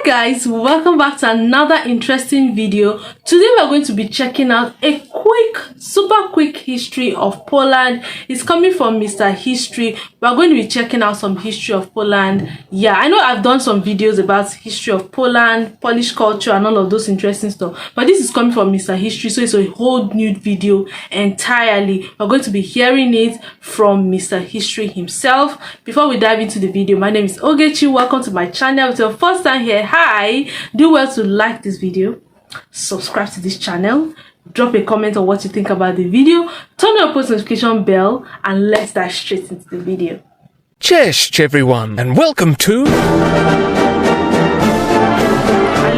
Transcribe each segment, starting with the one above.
Guys, welcome back to another interesting video. Today we're going to be checking out a super quick history of Poland. It's coming from Mr. History. We're going to be checking out some history of Poland. Yeah, I know I've done some videos about history of Poland, Polish culture and all of those interesting stuff, but this is coming from Mr. History, so it's a whole new video entirely. We're going to be hearing it from Mr. History himself. Before we dive into the video, my name is Ogechi. Welcome to my channel. If it's your first time here, hi, do well to like this video, subscribe to this channel, drop a comment on what you think about the video, turn on your post notification bell, and let's dive straight into the video. Cześć everyone, and welcome to... I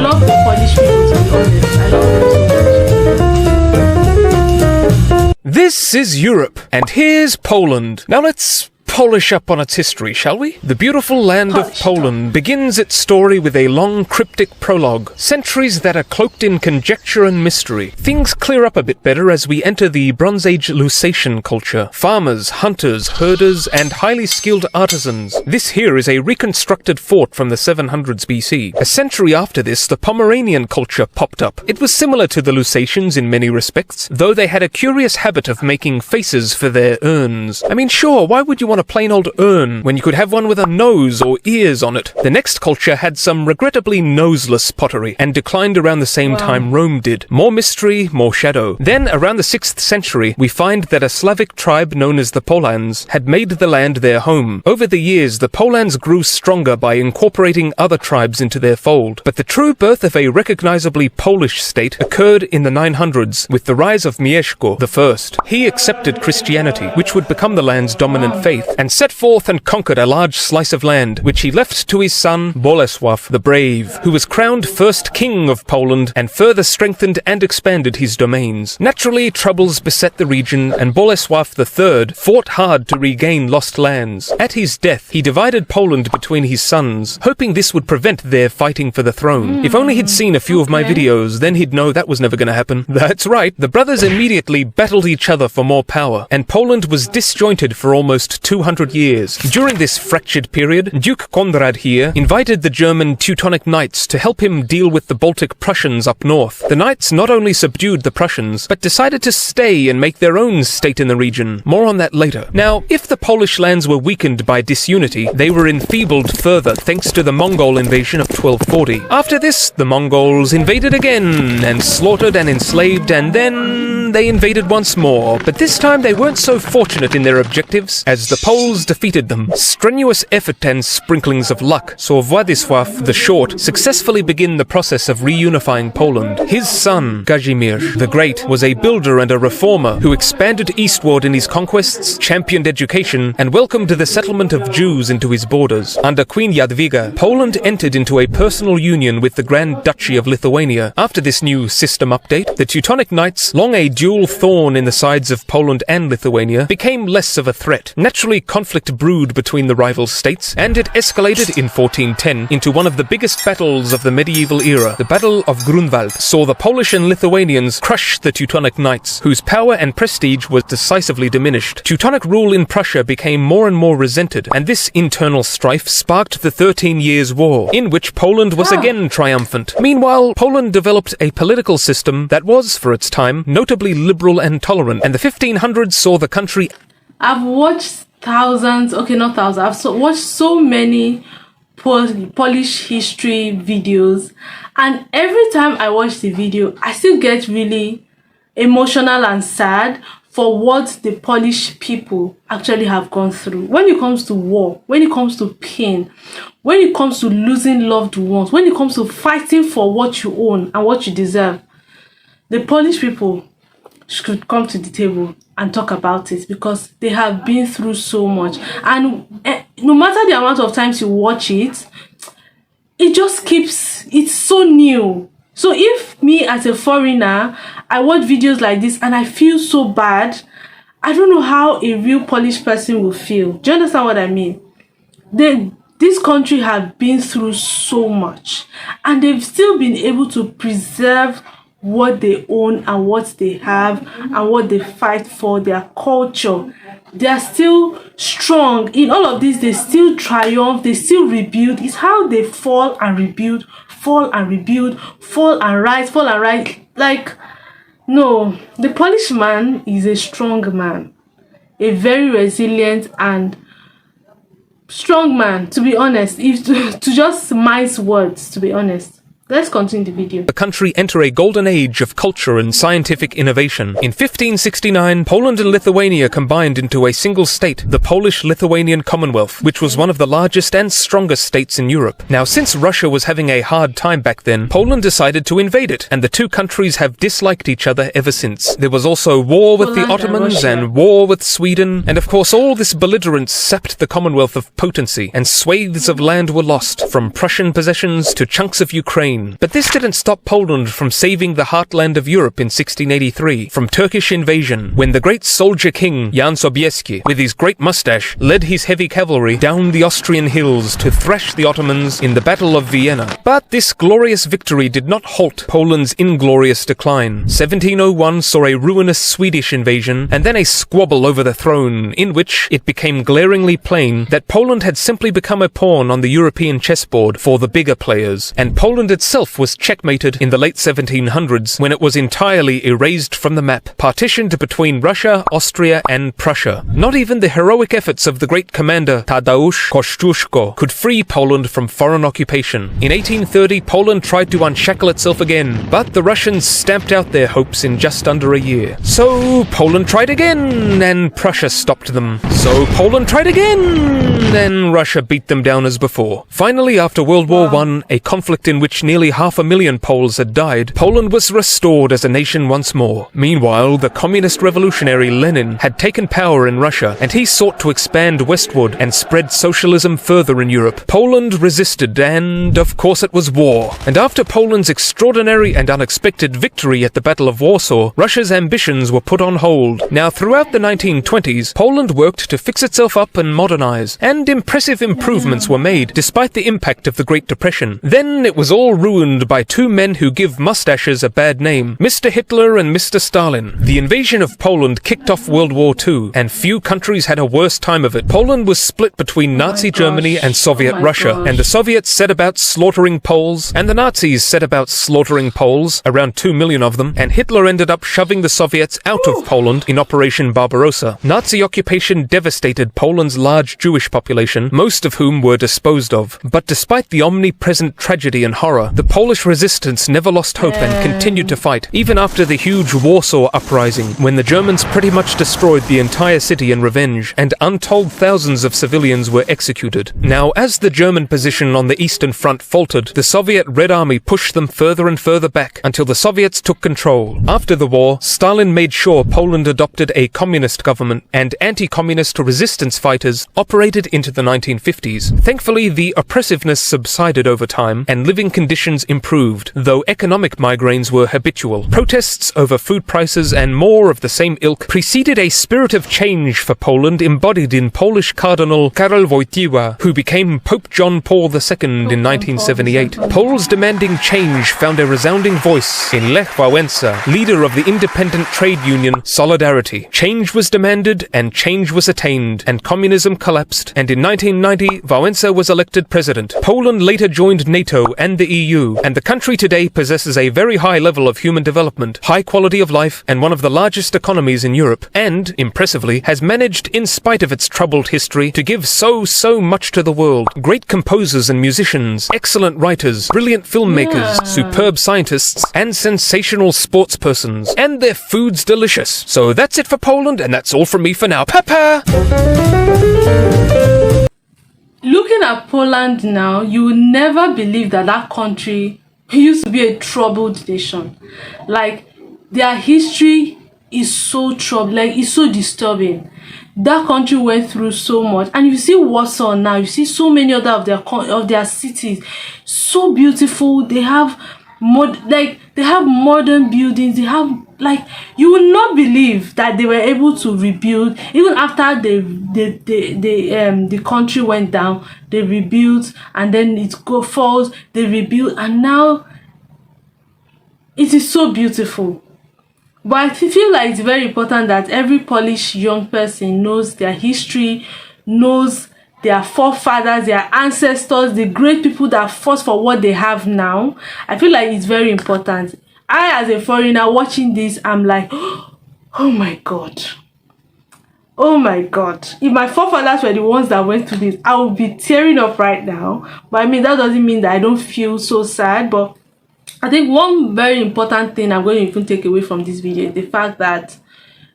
love the Polish people, to be honest. I love them so much. This is Europe, and here's Poland. Now let's polish up on its history, shall we? The beautiful land of Poland begins its story with a long cryptic prologue, centuries that are cloaked in conjecture and mystery. Things clear up a bit better as we enter the Bronze Age Lusatian culture. Farmers, hunters, herders, and highly skilled artisans. This here is a reconstructed fort from the 700s BC. A century after this, the Pomeranian culture popped up. It was similar to the Lusatians in many respects, though they had a curious habit of making faces for their urns. I mean, sure, why would you want a plain old urn when you could have one with a nose or ears on it? The next culture had some regrettably noseless pottery and declined around the same time Rome did. More mystery, more shadow. Then, around the 6th century, we find that a Slavic tribe known as the Polans had made the land their home. Over the years, the Polans grew stronger by incorporating other tribes into their fold. But the true birth of a recognizably Polish state occurred in the 900s with the rise of Mieszko I. He accepted Christianity, which would become the land's dominant faith, and set forth and conquered a large slice of land, which he left to his son Bolesław the Brave, who was crowned first king of Poland and further strengthened and expanded his domains. Naturally, troubles beset the region, and Bolesław III fought hard to regain lost lands. At his death, he divided Poland between his sons, hoping this would prevent their fighting for the throne. If only he'd seen a few of my videos, then he'd know that was never going to happen. That's right, the brothers immediately battled each other for more power, and Poland was disjointed for almost 200 years. During this fractured period, Duke Konrad here invited the German Teutonic Knights to help him deal with the Baltic Prussians up north. The Knights not only subdued the Prussians, but decided to stay and make their own state in the region. More on that later. Now, if the Polish lands were weakened by disunity, they were enfeebled further thanks to the Mongol invasion of 1240. After this, the Mongols invaded again, and slaughtered and enslaved, and then they invaded once more. But this time they weren't so fortunate in their objectives, as the Poles defeated them. Strenuous effort and sprinklings of luck saw Władysław the Short successfully begin the process of reunifying Poland. His son, Kazimierz the Great, was a builder and a reformer who expanded eastward in his conquests, championed education, and welcomed the settlement of Jews into his borders. Under Queen Jadwiga, Poland entered into a personal union with the Grand Duchy of Lithuania. After this new system update, the Teutonic Knights, long a dual thorn in the sides of Poland and Lithuania, became less of a threat. Naturally, conflict brewed between the rival states, and it escalated in 1410 into one of the biggest battles of the medieval era. The Battle of Grunwald saw the Polish and Lithuanians crush the Teutonic Knights, whose power and prestige was decisively diminished. Teutonic rule in Prussia became more and more resented, and this internal strife sparked the 13 Years' War, in which Poland was again triumphant. Meanwhile, Poland developed a political system that was, for its time, notably liberal and tolerant, and the 1500s saw the country... I've watched thousands, okay, not thousands, I've watched so many Polish history videos, and every time I watch the video, I still get really emotional and sad for what the Polish people actually have gone through. When it comes to war, when it comes to pain, when it comes to losing loved ones, when it comes to fighting for what you own and what you deserve, the Polish people should come to the table and talk about it, because they have been through so much. And no matter the amount of times you watch it, it just keeps, it's so new. So if me as a foreigner, I watch videos like this and I feel so bad, I don't know how a real Polish person will feel. Do you understand what I mean? This country have been through so much, and they've still been able to preserve what they own and what they have and what they fight for, their culture. They are still strong in all of this. They still triumph, they still rebuild. It's how they fall and rebuild, fall and rebuild, fall and rise, fall and rise. Like, no, the Polish man is a strong man, a very resilient and strong man, to be honest. If to just mince words, to be honest. Let's continue the video. The country enter a golden age of culture and scientific innovation. In 1569, Poland and Lithuania combined into a single state, the Polish-Lithuanian Commonwealth, which was one of the largest and strongest states in Europe. Now, since Russia was having a hard time back then, Poland decided to invade it, and the two countries have disliked each other ever since. There was also war with the Ottomans and war with Sweden, and of course all this belligerence sapped the Commonwealth of potency, and swathes of land were lost, from Prussian possessions to chunks of Ukraine. But this didn't stop Poland from saving the heartland of Europe in 1683 from Turkish invasion, when the great soldier king Jan Sobieski, with his great mustache, led his heavy cavalry down the Austrian hills to thrash the Ottomans in the Battle of Vienna. But this glorious victory did not halt Poland's inglorious decline. 1701 saw a ruinous Swedish invasion, and then a squabble over the throne, in which it became glaringly plain that Poland had simply become a pawn on the European chessboard for the bigger players, and Poland itself was checkmated in the late 1700s when it was entirely erased from the map, partitioned between Russia, Austria and Prussia. Not even the heroic efforts of the great commander Tadeusz Kościuszko could free Poland from foreign occupation. In 1830, Poland tried to unshackle itself again, but the Russians stamped out their hopes in just under a year. So Poland tried again, and Prussia stopped them. So Poland tried again, and Russia beat them down as before. Finally, after World War I, a conflict in which nearly 500,000 Poles had died, Poland was restored as a nation once more. Meanwhile, the communist revolutionary Lenin had taken power in Russia, and he sought to expand westward and spread socialism further in Europe. Poland resisted, and of course it was war. And after Poland's extraordinary and unexpected victory at the Battle of Warsaw, Russia's ambitions were put on hold. Now, throughout the 1920s, Poland worked to fix itself up and modernize, and impressive improvements were made despite the impact of the Great Depression. Then it was all ruined by two men who give mustaches a bad name, Mr. Hitler and Mr. Stalin. The invasion of Poland kicked off World War II, and few countries had a worse time of it. Poland was split between Nazi Germany and Soviet Russia, and the Soviets set about slaughtering Poles, and the Nazis set about slaughtering Poles, around 2 million of them, and Hitler ended up shoving the Soviets out of Poland in Operation Barbarossa. Nazi occupation devastated Poland's large Jewish population, most of whom were disposed of. But despite the omnipresent tragedy and horror, the Polish resistance never lost hope and continued to fight, even after the huge Warsaw Uprising, when the Germans pretty much destroyed the entire city in revenge, and untold thousands of civilians were executed. Now, as the German position on the Eastern Front faltered, the Soviet Red Army pushed them further and further back, until the Soviets took control. After the war, Stalin made sure Poland adopted a communist government, and anti-communist resistance fighters operated into the 1950s. Thankfully, the oppressiveness subsided over time, and living conditions improved, though economic migraines were habitual. Protests over food prices and more of the same ilk preceded a spirit of change for Poland embodied in Polish Cardinal Karol Wojtyła, who became Pope John Paul II in 1978. Poles demanding change found a resounding voice in Lech Wałęsa, leader of the independent trade union Solidarity. Change was demanded and change was attained, and communism collapsed, and in 1990 Wałęsa was elected president. Poland later joined NATO and the EU, and the country today possesses a very high level of human development, high quality of life, and one of the largest economies in Europe, and, impressively, has managed, in spite of its troubled history, to give so much to the world. Great composers and musicians, excellent writers, brilliant filmmakers, superb scientists, and sensational sportspersons, and their food's delicious. So that's it for Poland, and that's all from me for now. Papa! Looking at Poland now, you will never believe that that country used to be a troubled nation. Like, their history is so troubled, like, it's so disturbing. That country went through so much, and you see Warsaw now. You see so many other of their cities, so beautiful. They have modern buildings. They have, like, you will not believe that they were able to rebuild even after the country went down. They rebuilt, and then it falls. They rebuild, and now it is so beautiful. But I feel like it's very important that every Polish young person knows their history, knows their forefathers, their ancestors, the great people that fought for what they have now. I feel like it's very important. I, as a foreigner watching this, I'm like, oh my God. Oh my God. If my forefathers were the ones that went through this, I would be tearing up right now. But I mean, that doesn't mean that I don't feel so sad. But I think one very important thing I'm going to even take away from this video is the fact that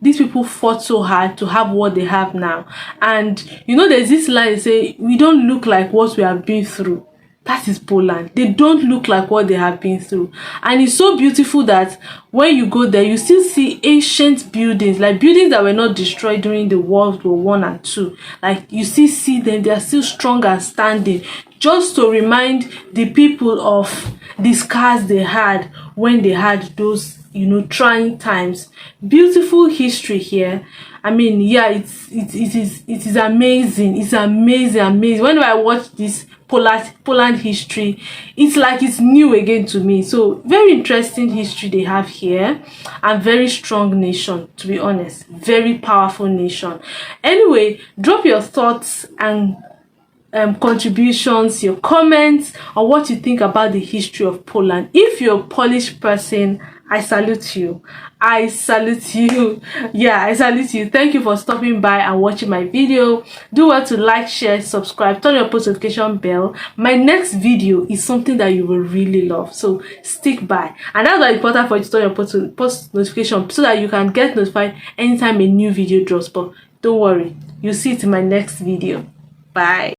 these people fought so hard to have what they have now. And you know, there's this line say, we don't look like what we have been through. That is Poland. They don't look like what they have been through. And it's so beautiful that when you go there, you still see ancient buildings, like buildings that were not destroyed during the World War I and II. Like you still see them, they are still strong and standing, just to remind the people of the scars they had when they had those, you know, trying times. Beautiful history here. I mean, yeah, it is amazing. It's amazing. Whenever I watch this Poland history, it's like it's new again to me. So very interesting history they have here, and very strong nation, to be honest. Very powerful nation. Anyway, drop your thoughts and contributions, your comments on what you think about the history of Poland. If you're a Polish person, I salute you. I salute you. Yeah, I salute you. Thank you for stopping by and watching my video. Do well to like, share, subscribe, turn your post notification bell. My next video is something that you will really love, so stick by. And that's why it's important for you to turn your post notification so that you can get notified anytime a new video drops. But don't worry, you'll see it in my next video. Bye.